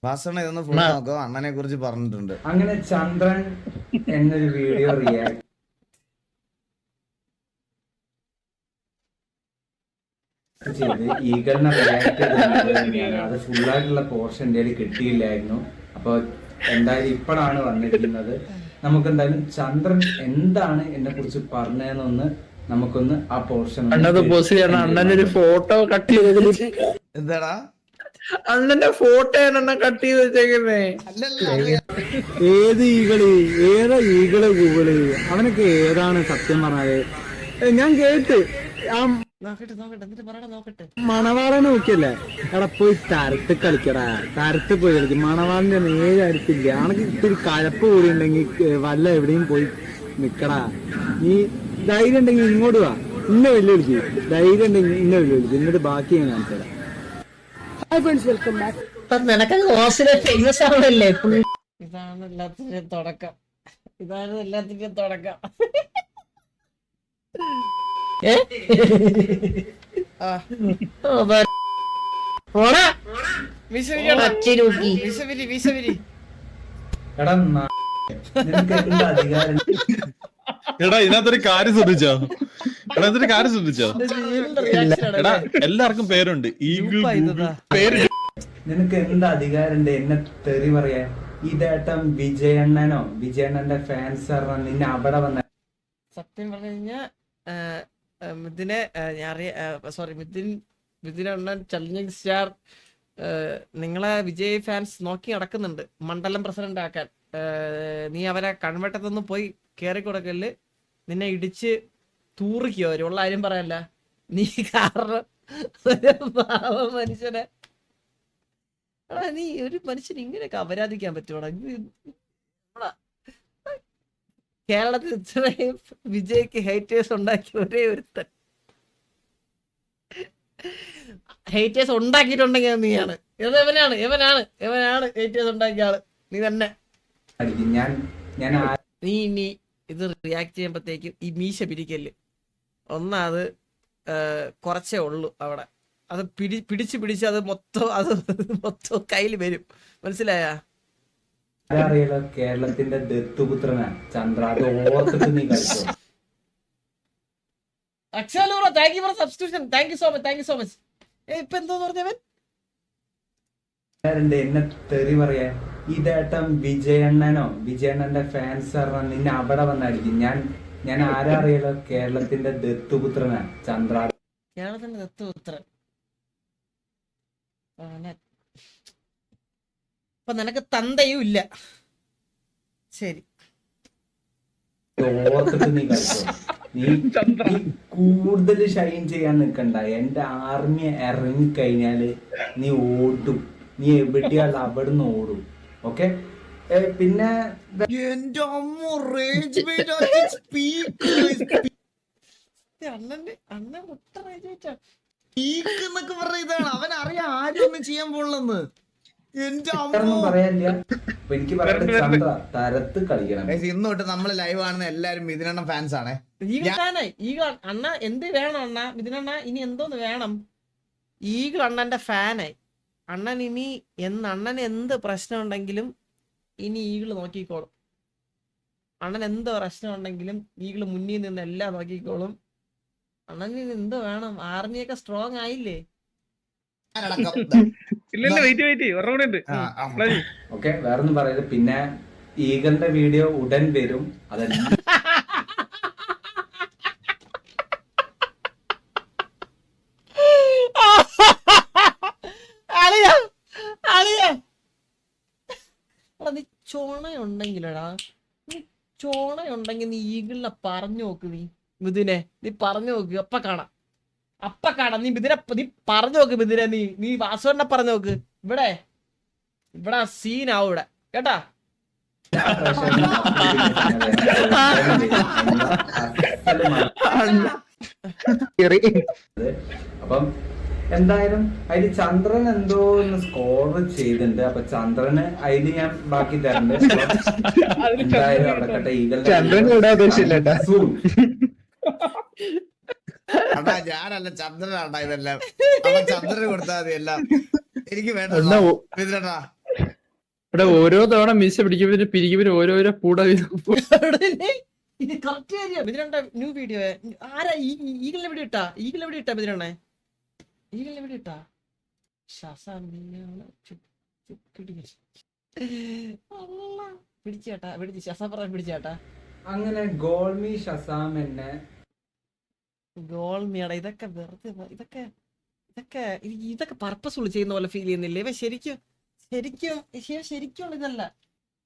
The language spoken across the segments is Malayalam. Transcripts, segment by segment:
വാസണ ഇതൊന്ന് ഫുൾ നോക്കോ, അണ്ണനെ കുറിച്ച് പറഞ്ഞിട്ടുണ്ട്. അങ്ങനെ ചന്ദ്രൻ എന്നൊരു വീഡിയോ റിയാക്ട് ചെയ്ത് ഈഗളിനെ റിയാക്ട് ചെയ്ത് അത് ഫുള്ളായിട്ടുള്ള പോർഷൻ എൻ്റെ കിട്ടിയില്ലായിരുന്നു. അപ്പൊ എന്തായാലും ഇപ്പോഴാണ് വന്നിരിക്കുന്നത്. നമുക്ക് എന്തായാലും ചന്ദ്രൻ എന്താണ് എന്നെ കുറിച്ച് പറഞ്ഞതെന്നൊന്ന് നമുക്കൊന്ന് ആ പോർഷൻ അണ്ണനൊരു ഫോട്ടോ കട്ട് ചെയ്ത് എന്താടാ അണ്ണന്റെ ഫോട്ടോ ആണ് കട്ട് ചെയ്ത് വെച്ചേക്കുന്നേ. ഏത് ഈകള്, ഏതാ ഈകള് ഗൂഗിള്, അവനൊക്കെ ഏതാണ് സത്യം പറഞ്ഞാല്? ഞാൻ കേട്ട് ആ മണവാളനെ നോക്കിയല്ലേ, എടാ പോയി തരത്ത് കളിക്കടാ, തരത്ത് പോയി കളിക്കും. മണവാളിന്റെ നേരെ അടുത്തില്ല, അവനക്ക് ഇത്തിരി കഴപ്പ് കൂടി ഉണ്ടെങ്കിൽ വല്ല എവിടെയും പോയി നിക്കടാ. നീ ധൈര്യം ഉണ്ടെങ്കിൽ ഇങ്ങോട്ട് വാ, ഇന്നെ വെല്ലുവിളിക്കും. ധൈര്യം ഉണ്ടെങ്കിൽ ഇന്നെ വെല്ലുവിളിക്കും, എന്നിട്ട് ബാക്കി ഞാൻ കാണിച്ചതാ. നിനക്കത് ഹോസ്റ്റലിൽ ഫേമസ് ആവണല്ലേ? ഇതാണ് എല്ലാത്തിന്റെയും തുടക്കം, ഇതാണ് എല്ലാത്തിന്റെയും തുടക്കം. എടാ ഇതിനകത്തൊരു കാര്യം ശ്രദ്ധിച്ചോ? എടാ എല്ലാവർക്കും പേരുണ്ട്. ഈഗിൾ പേര്. നിനക്ക് എന്താ അധികാരണ്ട് എന്നെ തെറി പറയാൻ? ഇതേട്ടം വിജയണ്ണനോ വിജയണ്ണന്റെ ഫാൻസ് നിന്നെ അവിടെ വന്ന സത്യം പറഞ്ഞു കഴിഞ്ഞാ മിഥുനെ സോറി മിഥുൻ അണ്ണൻ ചലഞ്ചിങ് സ്റ്റാർ നിങ്ങളെ വിജയ് ഫാൻസ് നോക്കി നടക്കുന്നുണ്ട് മണ്ഡലം പ്രസിഡന്റ് ആക്കാൻ. നീ അവരെ കൺവെട്ടത്തൊന്നും പോയി കേറി കൊടുക്കല്, നിന്നെ ഇടിച്ച് തൂറിക്കോ അവര്, ഉള്ള കാര്യം പറയല്ല. നീ കാരണം മനുഷ്യനെ നീ ഒരു മനുഷ്യന് ഇങ്ങനെയൊക്കെ അപരാധിക്കാൻ പറ്റുവാടാ? കേരളത്തിൽ ഇത്രയും വിജയ്ക്ക് ഹേറ്റേഴ്സ് ഉണ്ടാക്കിയ ഒരേ ഒരുത്തൻ, ഹേറ്റേഴ്സ് ഉണ്ടാക്കിയിട്ടുണ്ടെങ്കിൽ നീയാണ്. ഇവനാണ് ഹേറ്റേഴ്സ് ഉണ്ടാക്കിയ ആള്, നീ തന്നെ. നീ ഇനി ഇത് റിയാക്ട് ചെയ്യുമ്പോഴത്തേക്കും ഈ മീശ പിരിക്കല് ഒന്നത് കുറച്ചേ ഉള്ളൂ അവിടെ. അത് പിടിച്ച് അത് മൊത്തം കയ്യിൽ വരും, മനസ്സിലായ? അറിയാലോ കേരളത്തിന്റെ ദത്തുപുത്രനാ ചന്ദ്ര, അത് ഓർത്തിട്ട് നീ കളിച്ചോ. അക്ഷയലൂറോ, thank you for subscription, thank you so much. ഇപ്പൊ എന്തോന്ന് പറഞ്ഞവൻ എന്നെ തെറി പറയാൻ? ഇതേട്ടം വിജയണ്ണനോ വിജയണ്ണന്റെ ഫാൻസ് നിന്നെ അവിടെ വന്നടിക്കും. ഞാൻ ആരാ അറിയാലോ കേരളത്തിന്റെ ദത്തുപുത്രനാ ചന്ദ്ര, കേരളത്തിന്റെ ദത്തുപുത്രൻ. അപ്പൊ നിനക്ക് തന്തയും ഇല്ല, ശരി. ഓർത്തിട്ട് നീ കളിച്ചോ. നീ കൂടുതൽ ഷൈൻ ചെയ്യാൻ നിൽക്കണ്ട. എന്റെ ആർമി ഇറങ്ങി കഴിഞ്ഞാല് നീ ഓടും, നീ എവിടെയാണ് അവിടുന്ന് ഓടും. ഓക്കെ, പിന്നെ എന്റെ അമ്മ റേജ് അണ്ണൻ മുട്ട റേജ് എന്നൊക്കെ പറഞ്ഞ ഇതാണ്. അവൻ അറിയാം ആരും ഒന്നും ചെയ്യാൻ പോണെന്ന്. എന്റെ ഒന്നും പറയാനില്ല. എനിക്ക് പറയാനുള്ളത് ചന്ദ്ര തരത്ത് കളിക്കണം. ഇന്ന് തൊട്ട് നമ്മള് ലൈവ് ആണെന്ന് എല്ലാരും മിഥുനണ്ണൻ ഫാൻസ് ആണ്. അണ്ണ എന്ത് വേണം അണ്ണ? മിഥുനണ്ണ ഇനി എന്തോന്ന് വേണം? ഈഗിൾ അണ്ണന്റെ ഫാനായി. അണ്ണൻ ഇനി അണ്ണന് എന്ത് പ്രശ്നം ഉണ്ടെങ്കിലും ഇനി ഈഗിള് നോക്കിക്കോളും. അണ്ണൻ എന്ത് പ്രശ്നം ഉണ്ടെങ്കിലും ഈഗിള് മുന്നിൽ നിന്ന് എല്ലാം നോക്കിക്കോളും. അണ്ണന് എന്ത് വേണം? ആർമിയൊക്കെ സ്ട്രോങ് ആയില്ലേ? ഓക്കെ, വേറൊന്നും പറയരുത്. പിന്നെ ഈഗിളിന്റെ വീഡിയോ ഉടൻ വരും. അതെല്ലാം നീ ചോണയുണ്ടെങ്കിലടാ, നീ ചോണയുണ്ടെങ്കിൽ നീ ഈഗിളിനെ പറഞ്ഞു നോക്ക്. മിഥുനെ നീ പറഞ്ഞു നോക്ക്, അപ്പ കാണാം. നീ മിഥുനെ നീ പറഞ്ഞു നോക്ക്. മിഥുനെ നീ വാസുവിനെ പറഞ്ഞു നോക്ക്. ഇവിടെ സീനാവും ഇവിടെ, കേട്ടാ? അപ്പം എന്തായാലും അതില് ചന്ദ്രൻ എന്തോ ഒന്ന് സ്കോർ ചെയ്തിട്ടുണ്ട്. അപ്പൊ ചന്ദ്രന് അതില് ഞാൻ ബാക്കി തരണ്ട്. എന്തായാലും അടക്കട്ടെ. ഈഗിളുടെ ഞാനല്ല ചന്ദ്രനാണ്ടാ ഇതെല്ലാം. ചന്ദ്രന് കൊടുത്താൽ മതി എല്ലാം. എനിക്ക് വേണ്ട. ഇവിടെ ഓരോ തവണ മീശ പിരിക്കുമ്പോൾ ഓരോരോ പൂട ഇത് കറക്റ്റ് കാര്യം. ഇതിലുണ്ട ന്യൂ വീഡിയോ ആരാ ഈഗിളിനെ വീഡിയോ ഇട്ടാ? ഈഗിളിനെ വീഡിയോ ഇട്ടാ ഇതിലുണ്ടേ? ഈഗിളിനെ വീഡിയോ ഇട്ടാ? പിടിച്ചേട്ടാ പിടിച്ച് ശസാ പറയാൻ പിടിച്ചേട്ടാ. അങ്ങനെ ഗോൾമി ഷസാം എന്നെ ഗോൾമിയാടാ. ഇതൊക്കെ വെറുതെ ഇതൊക്കെ ഇതൊക്കെ ഇതൊക്കെ പർപ്പസ് ഉള്ള ചെയ്യുന്ന പോലെ ഫീൽ ചെയ്യുന്നില്ലേ? ഇവ ശരിക്കും ഇതല്ല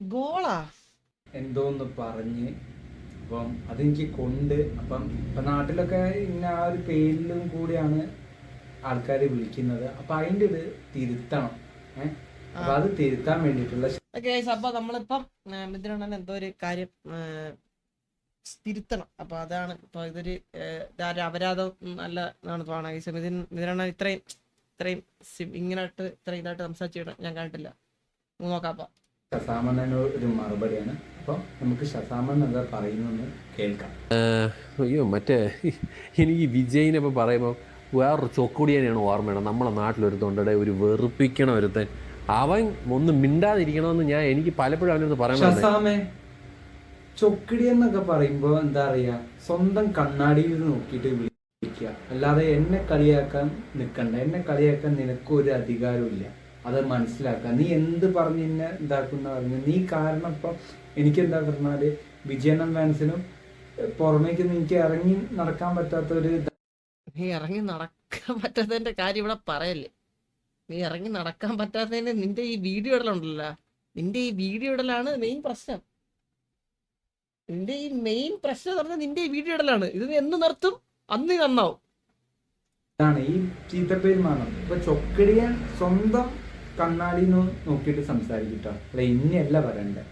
ഗോളാ എന്തോന്ന് പറഞ്ഞ് അപ്പം അതെനിക്ക് കൊണ്ട് അപ്പം ഇപ്പൊ നാട്ടിലൊക്കെ ഇന്ന ആ ഒരു പേരിലും കൂടിയാണ് ആൾക്കാർ വിളിക്കുന്നത്. അപ്പൊ അതിന്റെ ഇത് തിരുത്തണം. അപ്പൊ അത് തിരുത്താൻ വേണ്ടിയിട്ടുള്ള അപ്പൊ നമ്മളിപ്പം ഇതിനാണ് എന്തോ ഒരു കാര്യം തിരുത്തണം. അപ്പൊ അതാണ് ഇപ്പൊ ഇതൊരു അപരാധം അല്ല എന്നാണ് തോന്നുന്നത്. ഇതിനാണ് ഇത്രയും ഇങ്ങനായിട്ട് ഇത്രയും ഇതായിട്ട് സംസാരിച്ചിട്ട് ഞാൻ കണ്ടിട്ടില്ല. നോക്കാം. ഷസാമണ്ണന് ഒരു മറുപടിയാണ്. അപ്പൊ നമുക്ക് ഷസാമൺ എന്താ പറയുന്നു കേൾക്കാം. അയ്യോ മറ്റേ എനിക്ക് വിജയിനെ ഇപ്പൊ പറയുമ്പോൾ വേറൊരു ചൊക്കുടിയനെയാണ് ഓർമ്മയാണ്. നമ്മളെ നാട്ടിലൊരു തൊണ്ടടെ ഒരു വെറുപ്പിക്കണ ഒരുത്തൻ. അവൻ ഒന്നും മിണ്ടാതിരിക്കണമെന്ന് എനിക്ക് പലപ്പോഴും അവനടുത്ത് പറയണം. ഷസാമേ, ചൊക്കിടി എന്നൊക്കെ പറയുമ്പോ എന്താ പറയാ, സ്വന്തം കണ്ണാടിയിൽ നോക്കിയിട്ട് വിളിക്കുക. അല്ലാതെ എന്നെ കളിയാക്കാൻ നിൽക്കണ്ട. എന്നെ കളിയാക്കാൻ നിനക്കും ഒരു അധികാരവും ഇല്ല. അത് മനസ്സിലാക്കുക. നീ എന്ത് പറഞ്ഞ് എന്നെ ഇതാക്കുന്ന പറഞ്ഞു. നീ കാരണം ഇപ്പൊ എനിക്ക് എന്താ പറഞ്ഞാല് വിജയണ്ണൻ ഫാൻസിനും പുറമേക്ക് എനിക്ക് ഇറങ്ങി നടക്കാൻ പറ്റാത്തൊരു നീ ഇറങ്ങി നടക്കാൻ പറ്റാത്തതിന്റെ കാര്യം ഇവിടെ പറയല്ലേ. നീ ഇറങ്ങി നടക്കാൻ പറ്റാത്തതിന് നിന്റെ ഈ വീഡിയോ ഇടലുണ്ടല്ലോ, നിന്റെ ഈ വീഡിയോ ഇടലാണ് മെയിൻ പ്രശ്നം. നിന്റെ ഈ മെയിൻ പ്രശ്നം പറഞ്ഞാൽ നിന്റെ ഈ വീഡിയോ ഇടലാണ്. ഇത് നീ എന്ന് നിർത്തും അന്ന് നന്നാവും. ഈ ചീത്തപ്പേരുമാണ്. ഇപ്പൊ ചൊക്കടിയാൻ സ്വന്തം കണ്ണാടി നോക്കിയിട്ട് സംസാരിക്കട്ടോ. അല്ല ഇനിയല്ല പറയണ്ടേ.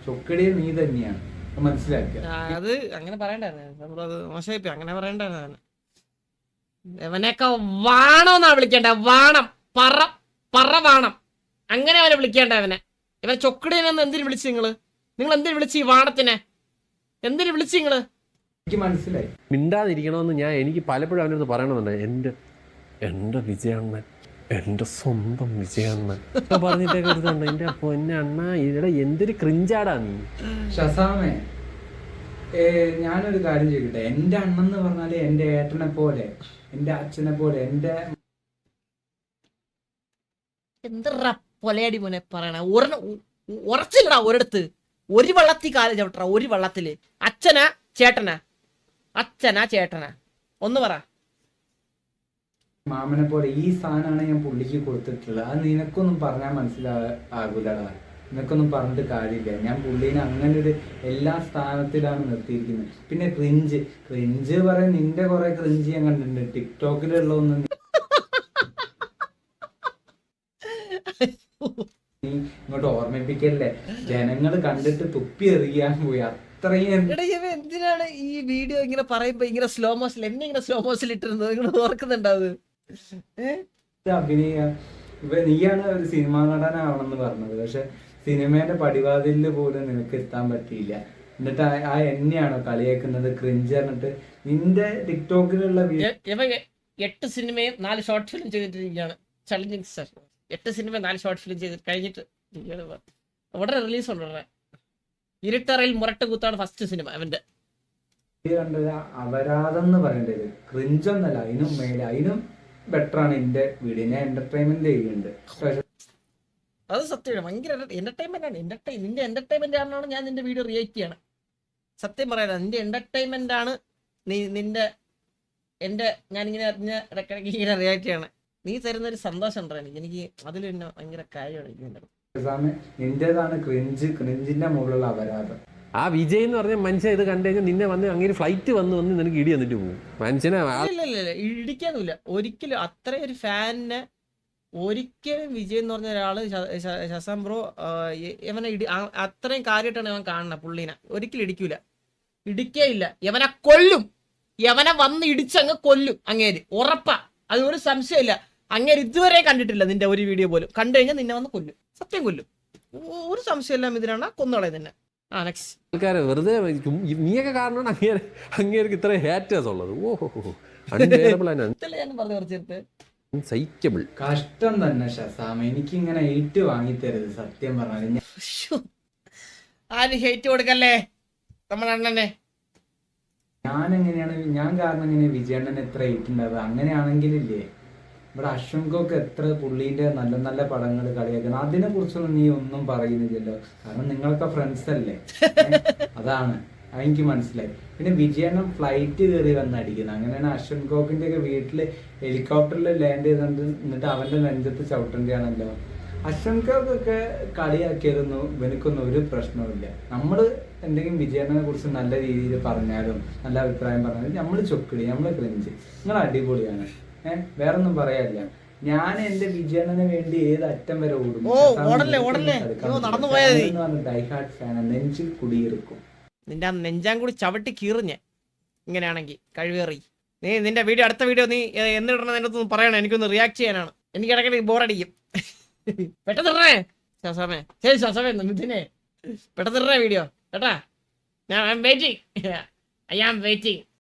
ചൊക്കടിയെ നീ തന്നെയാണ് മനസ്സിലാക്കുക. അത് അങ്ങനെ പറയണ്ടായിരുന്നു. നമ്മളത് മോശമായിപ്പോയി. അങ്ങനെ പറയണ്ടായിരുന്നു. എവനെയൊക്കെ വാണമെന്നാ വിളിക്കേണ്ട. വാണം പറ വാണം അങ്ങനെ അവനെ വിളിക്കേണ്ട. ഇവൻ ചൊക്കടിയെന്ന് എന്തിനു വിളിച്ചു? നിങ്ങൾ എന്തിനു വിളിച്ചു? ഈ വാണത്തിനെ എന്തിനു വിളിച്ചു നിങ്ങള്? എനിക്ക് മനസ്സിലായി. മിണ്ടാതിരിക്കണമെന്ന് എനിക്ക് പലപ്പോഴും അവനടുത്ത് പറയണമെന്നുണ്ട്. എന്റെ വിജയണ്ണൻ, എന്റെ സ്വന്തം വിജയണ്ണൻ പറഞ്ഞിട്ടൊക്കെ എടുത്തുണ്ട്. എന്റെ പൊന്നെ അണ്ണ, ഇവിടെ എന്തൊരു ക്രിഞ്ചാടാ നീ. ഷസാമേ, ഞാനൊരു കാര്യം ചോദിക്കട്ടെ. എന്റെ അണ്ണൻ എന്ന് പറഞ്ഞാല് എന്റെ ഏട്ടനെ പോലെ, എന്റെ അച്ഛനെ പോലെ, എന്റെ എന്താ പൊലയടി മോനെ പറയണ? ഉറച്ചില്ലടാ ഒരിടത്ത്. ഒരു വള്ളത്തിൽ കാല് ചവിട്ടറ. ഒരു വള്ളത്തില് അച്ഛനാ ചേട്ടനാ ഒന്ന് പറ. മാമനെ പോലെ ഈ സാധനമാണ് ഞാൻ പുള്ളിക്ക് കൊടുത്തിട്ടുള്ളത്. അത് നിനക്കൊന്നും പറഞ്ഞാൽ മനസ്സിലാകൂലടാ. നിനക്കൊന്നും പറഞ്ഞിട്ട് കാര്യമില്ല. ഞാൻ പുള്ളീനെ അങ്ങനെ ഒരു എല്ലാ സ്ഥാനത്തിലാണ് നിർത്തിയിരിക്കുന്നത്. പിന്നെ ക്രിഞ്ച് പറയാൻ നിന്റെ കുറെ ക്രിഞ്ച് ഞാൻ കണ്ടിട്ടുണ്ട്. ടിക്ടോക്കിലുള്ളതൊന്നും നീ ഇങ്ങോട്ട് ഓർമ്മിപ്പിക്കല്ലേ. ജനങ്ങൾ കണ്ടിട്ട് തുപ്പി എറിയാൻ പോയി. അത്രയും എന്തിനാണ് ഈ വീഡിയോ ഇങ്ങനെ പറയുമ്പോ ഇങ്ങനെ സ്ലോ മോഷൻ എന്നെ ഇങ്ങനെ സ്ലോ മോഷൻ ഇട്ടിരുന്നത്? നിങ്ങൾ ഓർക്കുന്നുണ്ടാവും? അഭിനയ നീയാണ് ഒരു സിനിമാ നടനാവണമെന്ന് പറഞ്ഞത്. പക്ഷെ സിനിമയുടെ പടിവാതിലില് പോലും നിനക്ക് എത്താൻ പറ്റിയില്ല. എന്നിട്ട് എന്നെയാണോ കളിയാക്കുന്നത് ക്രിഞ്ച് പറഞ്ഞിട്ട്? നിന്റെ ടിക്ടോക്കിലുള്ള 8 സിനിമയും 4 ഷോർട്ട് ഫിലിം ചെയ്തിട്ടിരിക്കുകയാണ് challenging star. 8 cinema 4 short film ചെയ്ത് കഴിഞ്ഞിട്ട് ഉടനെ റിലീസ് ഉണ്ട്. ഇരുട്ടറയിൽ മുരട്ട് കൂത്താണ് ഫസ്റ്റ് സിനിമ അവന്റെ. കണ്ടത് അപരാധം എന്ന് പറയേണ്ടത് ക്രിഞ്ചൊന്നല്ല. അതിനും മേലെ അതിനും ബെറ്ററാണ് എന്റെ വീഡിയോ. ഞാൻ എന്റർടൈൻമെന്റ് ചെയ്യുന്നുണ്ട്. അത് സത്യമാണ്. ഭയങ്കര എന്റർടൈൻമെന്റ് ആണ്. നിന്റെ എന്റർടൈൻമെന്റ് ആണെന്നാണ് ഞാൻ നിന്റെ വീഡിയോ റിയാക്ട് ചെയ്യണം. സത്യം പറയാനാ, നിന്റെ എന്റർടൈൻമെന്റ് ആണ് ഞാനിങ്ങനെ ഇടയ്ക്കിടയ്ക്ക് ഇങ്ങനെ റിയാക്ട് ചെയ്യണം. നീ തരുന്നൊരു സന്തോഷം ഉണ്ടോ എനിക്ക് അതിൽ പിന്നെ ഭയങ്കര കാര്യമാണ്. നിന്റേതാണ് ക്രിഞ്ചിന്റെ മുകളിലുള്ള അപരാധം. ആ വിജയ് എന്ന് പറഞ്ഞ മനുഷ്യൻ ഇത് കണ്ടു കഴിഞ്ഞാൽ നിന്നെ വന്ന് അങ്ങനെ ഫ്ലൈറ്റ് വന്ന് നിനക്ക് ഇടി വന്നിട്ട് പോകും. മനുഷ്യനെ ഇല്ല ഇടിക്കാന്നില്ല ഒരിക്കലും. അത്രയും ഒരു ഫാനിനെ ഒരിക്കലും വിജയ് എന്ന് പറഞ്ഞ ഒരാള് ശസാം ബ്രോ ഇവനെ അത്രയും കാര്യമായിട്ടാണ് ഇവൻ കാണുന്നത്. പുള്ളീനെ ഒരിക്കലും ഇടിക്കില്ല. ഇവനെ കൊല്ലും. ഇവനെ വന്ന് ഇടിച്ചങ്ങ് കൊല്ലും. അങ്ങേര് ഉറപ്പാ. അത് ഒരു സംശയമില്ല. അങ്ങേര് ഇതുവരെ കണ്ടിട്ടില്ല നിന്റെ ഒരു വീഡിയോ പോലും. കണ്ടു കഴിഞ്ഞാൽ നിന്നെ വന്ന് കൊല്ലും. സത്യം കൊല്ലും. ഒരു സംശയമില്ല. ഇതിനാണ് കൊന്നുകളെ തന്നെ. ആൾക്കാരെ വെറുതെ നീയൊക്കെ കാരണമാണ് അങ്ങേർക്ക് ഇത്ര ഹേറ്റേഴ്സ് ഉള്ളത്. ഓഹോ ഞാൻ പറഞ്ഞു കുറച്ചേരത്തെ അൺസൈറ്റബിൾ. കഷ്ടം തന്നെ ഷസാമ, എനിക്കിങ്ങനെ എയ്റ്റ് വാങ്ങിത്തരുത് സത്യം പറഞ്ഞാൽ. ശ്ശോ. ആരും ഹേറ്റ് കൊടുക്കല്ലേ നമ്മുടെ അണ്ണനെ. ഞാൻ കാരണം എങ്ങനെയാ വിജയണ്ണൻ എത്ര എയ്റ്റ് ഉണ്ടാവുക? അങ്ങനെയാണെങ്കിലില്ലേ ഇവിടെ അശ്വൻകൊക്കെ എത്ര പുള്ളീന്റെ നല്ല നല്ല പടങ്ങൾ കളിയാക്കണം, അതിനെ കുറിച്ചൊന്നും നീ ഒന്നും പറയുന്നില്ലല്ലോ. കാരണം നിങ്ങളൊക്കെ ഫ്രണ്ട്സ് അല്ലേ? അതാണ് എനിക്ക് മനസ്സിലായി. പിന്നെ വിജയണ്ണൻ ഫ്ലൈറ്റ് കയറി വന്ന് അടിക്കുന്നത്, അങ്ങനെയാണ് അശ്വൻകോക്കിന്റെ ഒക്കെ വീട്ടില് ഹെലികോപ്റ്ററിൽ ലാൻഡ് ചെയ്തുകൊണ്ട് എന്നിട്ട് അവന്റെ നെഞ്ചത്ത് ചവിട്ടേണ്ടതാണല്ലോ. അശ്വൻകോക്കൊക്കെ കളിയാക്കിയതൊന്നും ഇവനക്കൊന്നും ഒരു പ്രശ്നവുമില്ല. നമ്മൾ എന്തെങ്കിലും വിജയണ്ണനെ കുറിച്ച് നല്ല രീതിയിൽ പറഞ്ഞാലും നല്ല അഭിപ്രായം പറഞ്ഞാലും നമ്മൾ ചൊക്കിടി, നമ്മൾ ക്രിഞ്ച്, നിങ്ങൾ അടിപൊളിയാണ്. വേറൊന്നും പറയാനില്ല. ഞാൻ എന്റെ വിജയണ്ണന് വേണ്ടി ഏത് അറ്റം വരെ ഓടും. ഡൈഹാർഡ് ഫാൻ, നെഞ്ചിൽ കുടിയിരിക്കും. നിന്റെ നെഞ്ചാൻ കൂടി ചവിട്ടി കീറിഞ്ഞ് ഇങ്ങനെയാണെങ്കിൽ കഴിവേറി. നീ നിന്റെ വീഡിയോ, അടുത്ത വീഡിയോ നീ എന്നിടണം എൻ്റെ അടുത്തൊന്ന് പറയണം, എനിക്കൊന്ന് റിയാക്ട് ചെയ്യാനാണ്. എനിക്ക് ഇടയ്ക്കിടയ്ക്ക് ബോറടിക്കും. പെട്ടെന്ന് ശാസമേ, ശരി ശാസമേ, മിഥുനെ പെട്ടെന്ന് വീഡിയോ കേട്ടാ. ഞാൻ ഐ ആം വെയിറ്റിംഗ്.